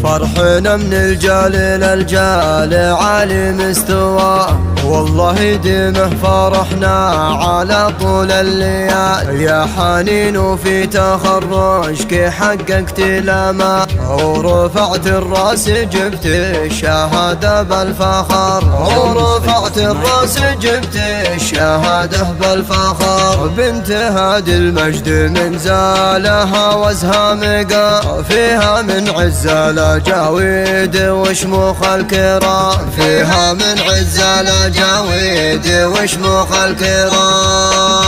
فرحنا من الجال للجال عالي مستوى، والله دمه فرحنا على طول الليال. يا حنين وفي تخرجك حققت الامال، ورفعت الراس جبت الشهادة بالفخر، ورفعت الراس جبت الشهادة بالفخر. بنت هادي المجد من زالها وزها مقام، فيها من عزة الأجاويد وشموخ الكرام، فيها من عزة الأجاويد وشموخ الكرام.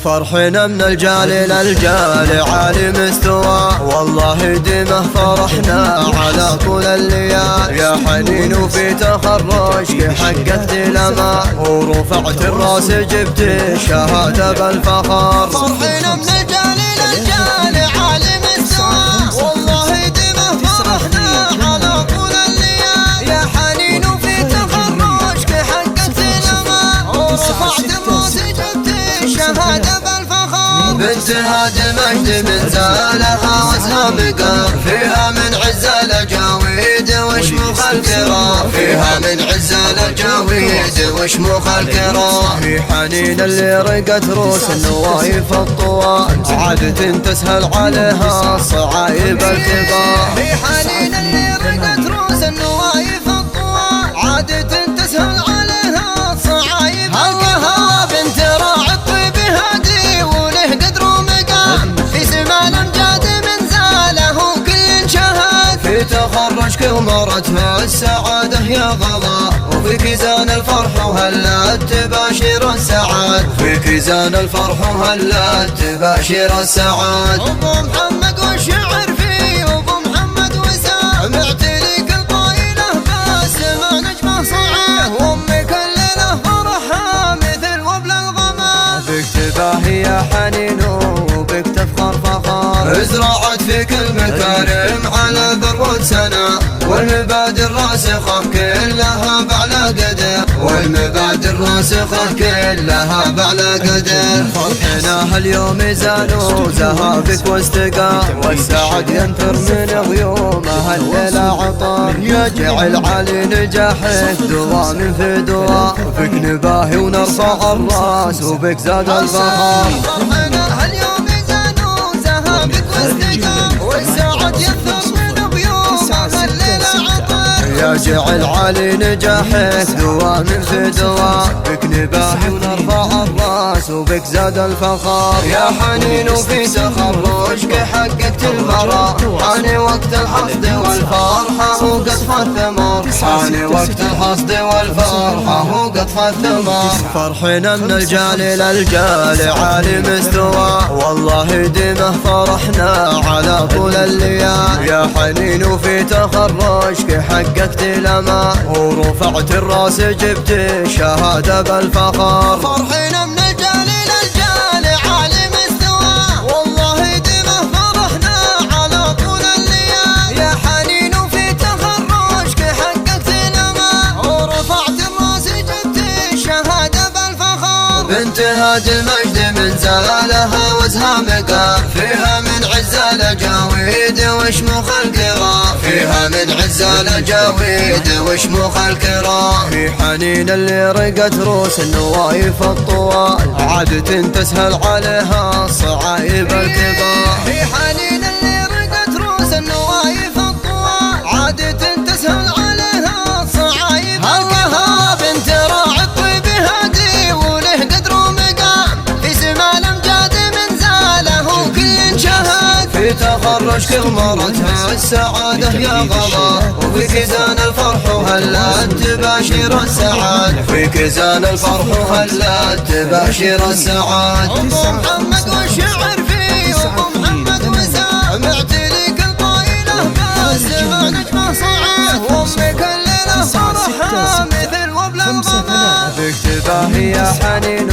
فرحنا من الجال للجال عالي مستوى، والله دمه فرحنا على طول الليال. يا حنين وفي تخرجك حققت الامال، ورفعت الراس جبت الشهادة بالفخر. فرحنا من الجال للجال عالي مستوى، والله دمه فرحنا على طول الليال. يا حنين وفي تخرجك حققت الامال، ورفعت الراس جبت الشهادة بالفخر. بنت هادي المجد من زالها وزها مقام، فيها من عزة الأجاويد وشموخ الكرام، فيها من عزة الأجاويد وشموخ الكرام. في حنين اللي رقت روس النوايف الطوال، عادة تسهل عليها الصعايب الكبار. في حنين اللي رقت روس النوايف الطوال، عادة تسهل عليها الصعايب الكبار. بنت راعي الطيب هادي وله قدر ومقام، في سما الامجاد من زاله كل شهاد. في تخرجك ومرتها السعادة يا غلا، وفي كيزان الفرح وهلا تباشر السعاد، في كيزان الفرح وهلا تباشر السعاد. ابو محمد والشعر فيه ابو محمد وسام، معتليك الطايله بس ما نجمه صعب، وامك الليله فرحها مثل وبل الغمام. بك تباهي يا حنين وبك تفخر فخار، ازرعت فيك المكارم على ذروة سنة، والمبادئ الراسخة كلها بعلى قدر، والمبادئ الراسخة كلها بعلى قدر. فرحنا هاليوم زانوا زهابك واستقام، والسعد ينثر من غيومها الليلة عطار. يجعل علي نجاحك دوام في دوام، فيك نباهي ونرفع الراس وبك زاد الفخر. فرحنا هاليوم زانوا زهابك واستقام، والسعد ينثر من غيومها الليلة عطار. يجعل علي نجاحك دوام في دوام، بك نباهي ونرفع الراس وبك زاد الفخر. يا حنين وفي تخرجك حققت المرام، حان وقت الحصد والفرحة وقطف الثمر، حان وقت الحصد والفرحة وقطف الثمر. فرحنا من الجال للجال عالي مستوى، والله دمه فرحنا على طول الليال. يا حنين وفي تخرجك حققت الامال، ورفعت الراس جبت الشهادة بالفخر. فرحنا من الجال للجال عالي مستوى، والله دمه فرحنا على طول الليال. يا حنين وفي تخرجك حققت الامال، ورفعت الراس جبت الشهادة بالفخر. بنت هادي المجد من زالها وزها مقام، فيها من عزة الأجاويد وشموخ الكرام، فيها من عزة الأجاويد وشموخ الكرام. في حنين اللي رقت روس النوايف الطوال، عادة تسهل عليها الصعايب الكبار. في حنين اللي رقت روس النوايف الطوال، عادة تسهل عليها الصعايب الكبار. بنت راعي الطيب هادي وله قدر ومقام، في سما الامجاد من زاله كل شهاد. في تخرجك ومرتها السعادة يا غلا، وفي كيزان الفرح وهلا تباشر السعاد، في كيزان الفرح وهلا تباشر السعاد. ابو محمد والشعر فيه ابو محمد وسام، معتليك الطايله بس ما نجمه صعب، وامك الليله فرحها مثل وبل الغمام. بك تباهي يا حنين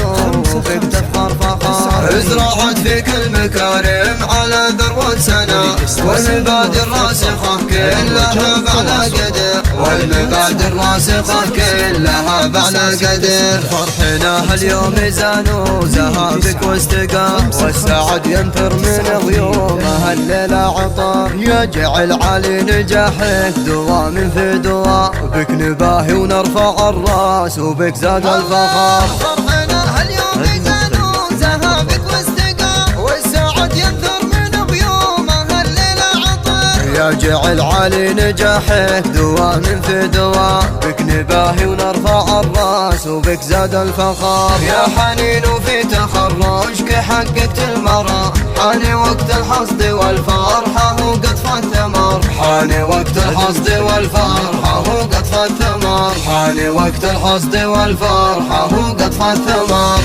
وبك تفخر فخار، ازرعت فيك المكارم على ذروة سنة، والمبادئ الراسخة كلها بعلى قدر، والمبادئ الراسخة كلها بعلى قدر. فرحنا اليوم زانوا ذهابك واستقام، والسعد ينثر من غيومه الليلة عطر. يا جعل علي نجاحك دوام في دوام، بك نباهي ونرفع الراس وبك زاد الفخر. فرحنا اليوم زانوا ذهابك واستقام، والسعد ينثر من غيومه الليلة عطر. يا جعل علي نجاحك دوام في دوام، بك نباهي ونرفع الراس وبك زاد الفخر. يا حنين في تخرجك حققت المرى، حان وقت الحصد والفرحة وقطف الثمر. حان وقت الحصد والفرحة وقطف الثمر. حان وقت الحصد والفرحة وقطف الثمر.